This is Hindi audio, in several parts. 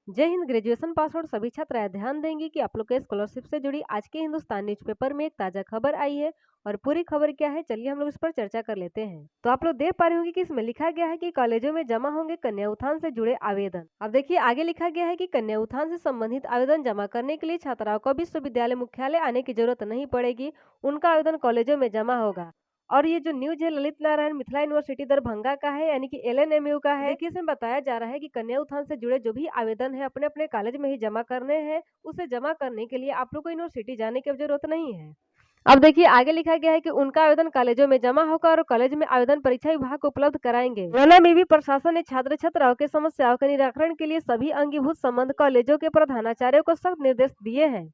जय हिंद। ग्रेजुएशन पास आउट सभी छात्राएं ध्यान देंगी कि आप लोग के स्कॉलरशिप से जुड़ी आज के हिंदुस्तान न्यूज़पेपर में एक ताजा खबर आई है। और पूरी खबर क्या है, चलिए हम लोग इस पर चर्चा कर लेते हैं। तो आप लोग देख पा रहे होंगे कि इसमें लिखा गया है कि कॉलेजों में जमा होंगे कन्या उत्थान से जुड़े आवेदन। अब देखिए आगे लिखा गया है कि कन्या उत्थान से संबंधित आवेदन जमा करने के लिए छात्राओं को विश्वविद्यालय मुख्यालय आने की जरूरत नहीं पड़ेगी। उनका आवेदन कॉलेजों में जमा होगा। और ये जो न्यूज है ललित नारायण मिथिला यूनिवर्सिटी दरभंगा का है, यानी कि एलएनएमयू का है। देखिए इसमें बताया जा रहा है कि कन्या उत्थान से जुड़े जो भी आवेदन है अपने अपने कॉलेज में ही जमा करने हैं। उसे जमा करने के लिए आप लोग को यूनिवर्सिटी जाने की जरूरत नहीं है। अब देखिए आगे लिखा गया है कि उनका आवेदन कॉलेजों में जमा होगा और कॉलेज में आवेदन परीक्षा विभाग को उपलब्ध कराएंगे। मुरैना में भी प्रशासन ने छात्र छात्राओं के समस्याओं के निराकरण के लिए सभी अंगीभूत संबंध कॉलेजों के प्रधानाचार्यों को सख्त निर्देश दिए हैं।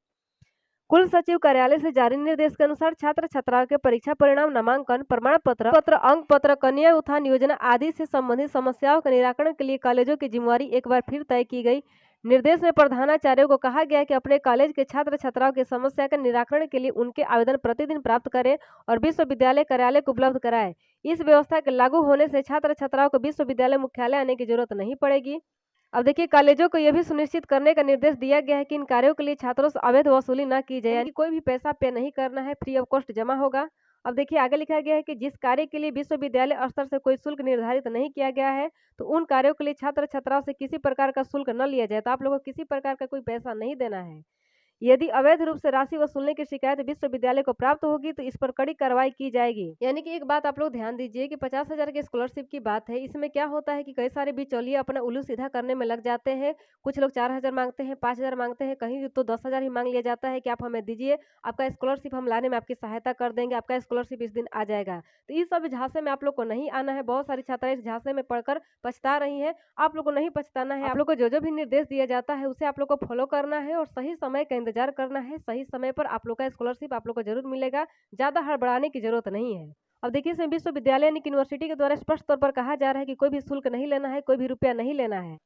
कुल सचिव कार्यालय से जारी निर्देश के अनुसार छात्र छात्राओं के परीक्षा परिणाम, नामांकन प्रमाण पत्र, अंक पत्र, कन्या उत्थान योजना आदि से संबंधित समस्याओं के निराकरण के लिए कॉलेजों की जिम्मेवारी एक बार फिर तय की गई। निर्देश में प्रधानाचार्यों को कहा गया कि अपने कॉलेज के छात्र छात्राओं की समस्या के निराकरण के लिए उनके आवेदन प्रतिदिन प्राप्त करें और विश्वविद्यालय कार्यालय को उपलब्ध कराएं। इस व्यवस्था के लागू होने से छात्र छात्राओं को विश्वविद्यालय मुख्यालय आने की जरूरत नहीं पड़ेगी। अब देखिए कॉलेजों को यह भी सुनिश्चित करने का निर्देश दिया गया है कि इन कार्यों के लिए छात्रों से अवैध वसूली न की जाए, यानी कोई भी पैसा पे नहीं करना है, फ्री ऑफ कॉस्ट जमा होगा। अब देखिए आगे लिखा गया है कि जिस कार्य के लिए विश्वविद्यालय स्तर से कोई शुल्क निर्धारित नहीं किया गया है, तो उन कार्यों के लिए छात्र छात्राओं से किसी प्रकार का शुल्क न लिया जाए। तो आप लोगों को किसी प्रकार का कोई पैसा नहीं देना है। यदि अवैध रूप से राशि वसूलने की शिकायत विश्वविद्यालय को प्राप्त होगी तो इस पर कड़ी कार्रवाई की जाएगी। यानी कि एक बात आप लोग ध्यान दीजिए कि 50,000 की स्कॉलरशिप की बात है। इसमें क्या होता है कि कई सारे बिचौलिए अपना उल्लू सीधा करने में लग जाते हैं। कुछ लोग 4,000 मांगते हैं, 5,000 मांगते हैं, कहीं तो 10,000 ही मांग लिया जाता है कि आप हमें दीजिए, आपका स्कॉलरशिप हम लाने में आपकी सहायता कर देंगे, आपका स्कॉलरशिप इस दिन आ जाएगा। तो इस सब झांसे में आप लोग को नहीं आना है। बहुत सारी छात्राएं इस झांसे में पढ़कर पछता रही है। आप लोग को नहीं पछताना है। आप लोग को जो भी निर्देश दिया जाता है उसे आप लोग को फॉलो करना है और सही समय का इंतजार करना है। सही समय पर आप लोग का स्कॉलरशिप आप लोग को जरूर मिलेगा। ज्यादा हड़बड़ाने की जरूरत नहीं है। अब देखिए इसमें विश्वविद्यालय यानी कि यूनिवर्सिटी के द्वारा स्पष्ट तौर पर कहा जा रहा है कि कोई भी शुल्क नहीं लेना है, कोई भी रुपया नहीं लेना है।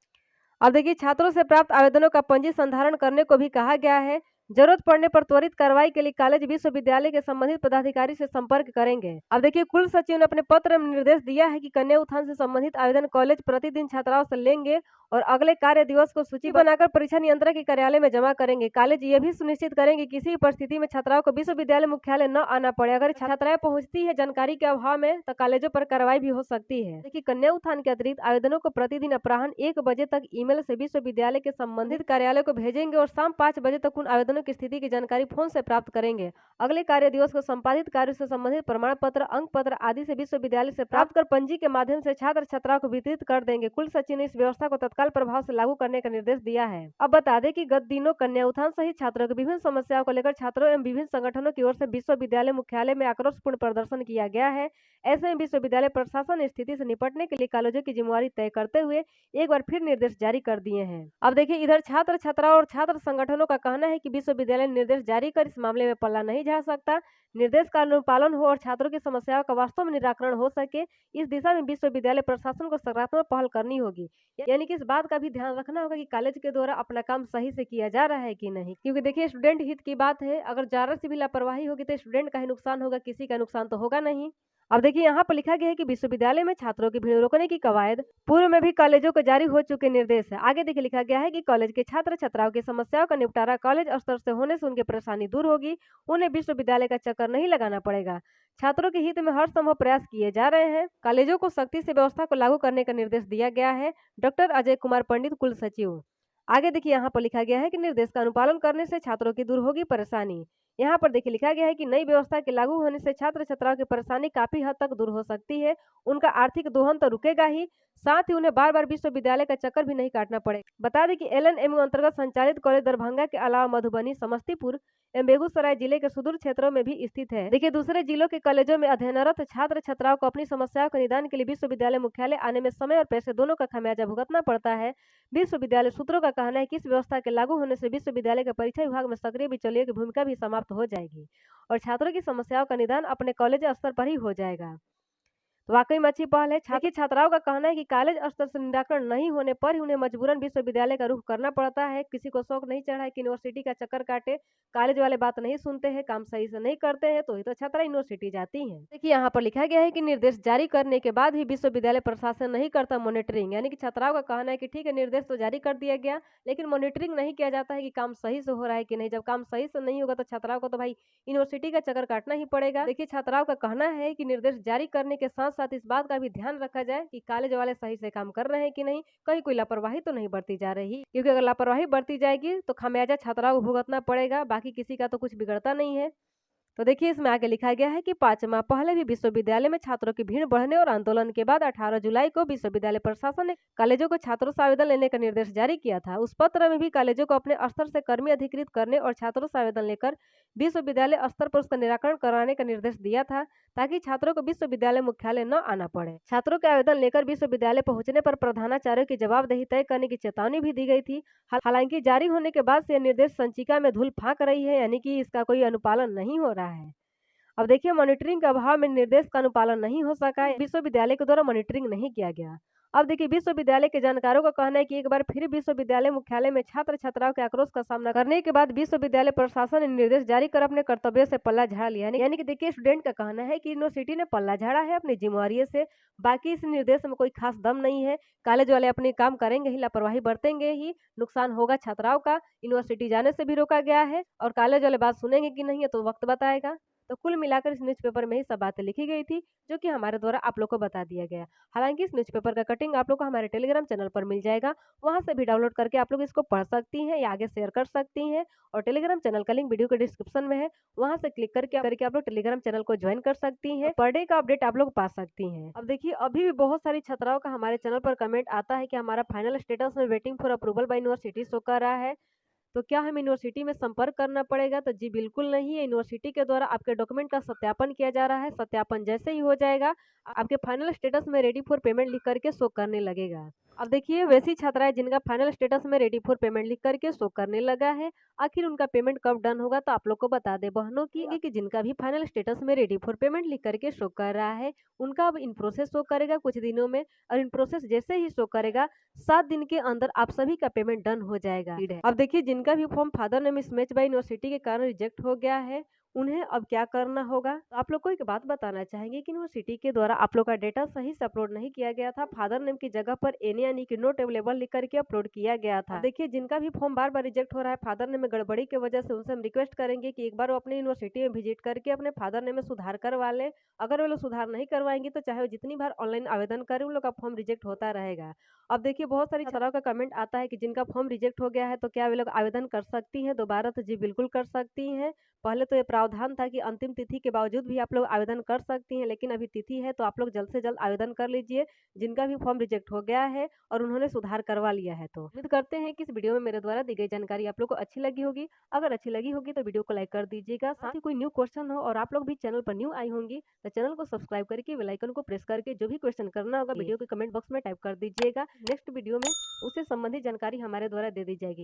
अब देखिए छात्रों से प्राप्त आवेदनों का पंजी संधारण करने को भी कहा गया है। जरूरत पड़ने पर त्वरित कार्रवाई के लिए कॉलेज विश्वविद्यालय के संबंधित पदाधिकारी से संपर्क करेंगे। अब देखिए कुल सचिव ने अपने पत्र में निर्देश दिया है कि कन्या उत्थान से संबंधित आवेदन कॉलेज प्रतिदिन छात्राओं से लेंगे और अगले कार्य दिवस को सूची बनाकर परीक्षा नियंत्रक के कार्यालय में जमा करेंगे। कॉलेज ये भी सुनिश्चित करेंगे किसी भी परिस्थिति में छात्राओं को विश्वविद्यालय मुख्यालय न आना पड़े। अगर छात्राएं पहुंचती है जानकारी के अभाव में तो कॉलेजों पर कार्रवाई भी हो सकती है। देखिए कन्या उत्थान के अतिरिक्त आवेदनों को प्रतिदिन अपराह्न 1 बजे तक ईमेल से विश्वविद्यालय के संबंधित कार्यालय को भेजेंगे और शाम 5 बजे तक उन आवेदनों की स्थिति की जानकारी फोन से प्राप्त करेंगे। अगले कार्य दिवस को संपादित कार्य से संबंधित प्रमाण पत्र, अंक पत्र आदि से विश्वविद्यालय से प्राप्त कर पंजी के माध्यम से छात्र छात्राओं को वितरित कर देंगे। कुल सचिव ने इस व्यवस्था को तत्काल प्रभाव से लागू करने का निर्देश दिया है। अब बता दें कि गत दिनों कन्या उत्थान सहित छात्रों की विभिन्न समस्याओं को लेकर छात्रों एवं विभिन्न संगठनों की ओर से विश्वविद्यालय मुख्यालय में आक्रोशपूर्ण प्रदर्शन किया गया है। ऐसे में विश्वविद्यालय प्रशासन ने स्थिति से निपटने के लिए कॉलेजों की जिम्मेवारी तय करते हुए एक बार फिर निर्देश जारी कर दिए हैं। अब देखिए इधर छात्र छात्राओं और छात्र संगठनों का कहना है कि विश्वविद्यालय निर्देश जारी कर इस मामले में पल्ला नहीं झाड़ सकता। निर्देश का अनुपालन हो और छात्रों की समस्याओं का वास्तव में निराकरण हो सके, इस दिशा में विश्वविद्यालय प्रशासन को सकारात्मक पहल करनी होगी। यानी कि इस बात का भी ध्यान रखना होगा कि कॉलेज के द्वारा अपना काम सही से किया जा रहा है कि नहीं, क्योंकि देखिए स्टूडेंट हित की बात है। अगर जरा सी भी लापरवाही होगी तो स्टूडेंट का ही नुकसान होगा, किसी का नुकसान तो होगा नहीं। अब देखिए यहाँ पर लिखा गया है कि विश्वविद्यालय में छात्रों की भीड़ रोकने की कवायद पूर्व में भी कॉलेजों को जारी हो चुके निर्देश है। आगे देखिए लिखा गया है कि कॉलेज के छात्र छात्राओं की समस्याओं का निपटारा कॉलेज स्तर से होने से उनकी परेशानी दूर होगी। उन्हें विश्वविद्यालय का चक्कर नहीं लगाना पड़ेगा। छात्रों के हित में हर संभव प्रयास किए जा रहे हैं। कॉलेजों को सख्ती से व्यवस्था को लागू करने का निर्देश दिया गया है। डॉक्टर अजय कुमार पंडित, कुल सचिव। आगे देखिए यहाँ पर लिखा गया है कि निर्देश का अनुपालन करने से छात्रों की दूर होगी परेशानी। यहाँ पर देखिए लिखा गया है कि नई व्यवस्था के लागू होने से छात्र छात्राओं की परेशानी काफी हद तक दूर हो सकती है। उनका आर्थिक दोहन तो रुकेगा ही, साथ ही उन्हें बार बार विश्वविद्यालय का चक्कर भी नहीं काटना पड़ेगा। बता दें कि एलएनएमयू अंतर्गत संचालित कॉलेज दरभंगा के अलावा मधुबनी, समस्तीपुर एवं बेगूसराय जिले के सुदूर क्षेत्रों में भी स्थित है। देखिए दूसरे जिलों के कॉलेजों में अध्ययनरत छात्र छात्राओं को अपनी समस्याओं के निदान के लिए विश्वविद्यालय मुख्यालय आने में समय और पैसे दोनों का खामियाजा भुगतना पड़ता है। विश्वविद्यालय सूत्रों का कहना है कि इस व्यवस्था के लागू होने से विश्वविद्यालय के परीक्षा विभाग में सक्रिय बिचौलियों की भूमिका भी समाप्त हो जाएगी और छात्रों की समस्याओं का निदान अपने कॉलेज स्तर पर ही हो जाएगा। तो वाकई में अच्छी पहल है। देखिए छात्राओं का कहना है कि कॉलेज स्तर से निराकरण नहीं होने पर ही उन्हें मजबूरन विश्वविद्यालय का रुख करना पड़ता है। किसी को शौक नहीं चढ़ा है कि यूनिवर्सिटी का चक्कर काटे, कॉलेज वाले बात नहीं सुनते हैं, काम सही से नहीं करते हैं, तो ही तो छात्रा यूनिवर्सिटी जाती हैं। देखिए यहाँ पर लिखा गया है कि निर्देश जारी करने के बाद भी विश्वविद्यालय प्रशासन नहीं करता मॉनिटरिंग, यानी कि छात्राओं का कहना है कि ठीक है निर्देश तो जारी कर दिया गया, लेकिन मॉनिटरिंग नहीं किया जाता है कि काम सही से हो रहा है कि नहीं। जब काम सही से नहीं होगा तो छात्राओं को तो भाई यूनिवर्सिटी का चक्कर काटना ही पड़ेगा। देखिए छात्राओं का कहना है कि निर्देश जारी करने के साथ साथ इस बात का भी ध्यान रखा जाए कि कॉलेज वाले सही से काम कर रहे हैं कि नहीं, कहीं कोई लापरवाही तो नहीं बरती जा रही, क्योंकि अगर लापरवाही बरती जाएगी तो खामियाजा छात्राओं को भुगतना पड़ेगा, बाकी किसी का तो कुछ बिगड़ता नहीं है। तो देखिए इसमें आगे लिखा गया है कि 5 माह पहले भी विश्वविद्यालय में छात्रों की भीड़ बढ़ने और आंदोलन के बाद 18 जुलाई को विश्वविद्यालय प्रशासन ने कॉलेजों को छात्रों से आवेदन लेने का निर्देश जारी किया था। उस पत्र में भी कॉलेजों को अपने स्तर से कर्मी अधिकृत करने और छात्रों से आवेदन लेकर विश्वविद्यालय स्तर पर उसका निराकरण कराने का निर्देश दिया था, ताकि छात्रों को विश्वविद्यालय मुख्यालय न आना पड़े। छात्रों के आवेदन लेकर विश्वविद्यालय पहुंचने पर प्रधानाचार्य की जवाबदेही तय करने की चेतावनी भी दी गई थी। हालांकि जारी होने के बाद से यह निर्देश संचिका में धूल फांक रही है, यानी कि इसका कोई अनुपालन नहीं हो रहा है। अब देखिए मॉनिटरिंग के अभाव में निर्देश का अनुपालन नहीं हो सका है, विश्वविद्यालय के द्वारा मॉनिटरिंग नहीं किया गया। अब देखिए विश्वविद्यालय के जानकारों का कहना है कि एक बार फिर विश्वविद्यालय मुख्यालय में छात्र छात्राओं के आक्रोश का सामना करने के बाद विश्वविद्यालय प्रशासन ने निर्देश जारी कर अपने कर्तव्य से पल्ला झाड़ लिया। यानी कि देखिए स्टूडेंट का कहना है कि यूनिवर्सिटी ने पल्ला झाड़ा है अपनी जिम्मेवारी से, बाकी इस निर्देश में कोई खास दम नहीं है। कॉलेज वाले अपने काम करेंगे ही, लापरवाही बरतेंगे ही, नुकसान होगा छात्राओं का, यूनिवर्सिटी जाने से भी रोका गया है, और कॉलेज वाले बात सुनेंगे कि नहीं है तो वक्त बताएगा। तो कुल मिलाकर इस न्यूज़पेपर में ही सब बातें लिखी गई थी, जो कि हमारे द्वारा आप लोग को बता दिया गया। हालांकि इस न्यूज़पेपर का कटिंग आप लोग को हमारे टेलीग्राम चैनल पर मिल जाएगा, वहां से भी डाउनलोड करके आप लोग इसको पढ़ सकती हैं या आगे शेयर कर सकती हैं। और टेलीग्राम चैनल का लिंक वीडियो के डिस्क्रिप्शन में है, वहां से क्लिक करके आप लोग टेलीग्राम चैनल को ज्वाइन कर सकती हैं, पर डे का अपडेट आप लोग पा सकती हैं। अब देखिए अभी भी बहुत सारी छात्राओं का हमारे चैनल पर कमेंट आता है कि हमारा फाइनल स्टेटस में waiting for approval bye university show कर रहा है, तो क्या हमें यूनिवर्सिटी में संपर्क करना पड़ेगा? तो जी बिल्कुल नहीं है। यूनिवर्सिटी के द्वारा आपके डॉक्यूमेंट का सत्यापन किया जा रहा है। सत्यापन जैसे ही हो जाएगा, आपके फाइनल स्टेटस में रेडी फॉर पेमेंट लिख करके शो करने लगेगा। अब देखिए वैसी छात्राएं जिनका फाइनल स्टेटस में रेडी फॉर पेमेंट लिख करके शो करने लगा है, आखिर उनका पेमेंट कब डन होगा तो आप लोग को बता दे बहनों की कि जिनका भी फाइनल स्टेटस में रेडी फॉर पेमेंट लिख करके शो कर रहा है, उनका अब इन प्रोसेस शो करेगा कुछ दिनों में, और इन प्रोसेस जैसे ही शो करेगा 7 दिन के अंदर आप सभी का पेमेंट डन हो जाएगा। अब देखिए जिनका भी form father name mismatch by university के कारण रिजेक्ट हो गया है, उन्हें अब क्या करना होगा? तो आप लोग को एक बात बताना चाहेंगे कि यूनिवर्सिटी के द्वारा आप लोग का डेटा सही से अपलोड नहीं किया गया था। फादर नेम की जगह पर एन यानी कि नॉट अवेलेबल लिख करके अपलोड किया गया था। देखिए जिनका भी फॉर्म बार बार रिजेक्ट हो रहा है फादर नेम में गड़बड़ी की वजह से, उनसे हम रिक्वेस्ट करेंगे कि एक बार वो अपनी यूनिवर्सिटी में विजिट करके अपने फादर नेम में सुधार करवा ले। अगर वो लोग सुधार नहीं करवाएंगे तो चाहे वो जितनी बार ऑनलाइन आवेदन करें, उन लोग का फॉर्म रिजेक्ट होता रहेगा। अब देखिए बहुत सारी छात्राओं का कमेंट आता है कि जिनका फॉर्म रिजेक्ट हो गया है तो क्या वे लोग आवेदन कर सकती हैं दोबारा? तो जी बिल्कुल कर सकती हैं। पहले तो ये प्रावधान था कि अंतिम तिथि के बावजूद भी आप लोग आवेदन कर सकती हैं, लेकिन अभी तिथि है तो आप लोग जल्द से जल्द आवेदन कर लीजिए, जिनका भी फॉर्म रिजेक्ट हो गया है और उन्होंने सुधार करवा लिया है। तो उम्मीद करते हैं कि इस वीडियो में मेरे द्वारा दी गई जानकारी आप लोग को अच्छी लगी होगी। अगर अच्छी लगी होगी तो वीडियो को लाइक कर दीजिएगा। साथ ही कोई न्यू क्वेश्चन हो और आप लोग भी चैनल पर न्यू आई होंगी तो चैनल को सब्सक्राइब करके बेल आइकन को प्रेस करके जो भी क्वेश्चन करना होगा वीडियो के कमेंट बॉक्स में टाइप कर दीजिएगा। नेक्स्ट वीडियो में उससे संबंधित जानकारी हमारे द्वारा दे दी जाएगी।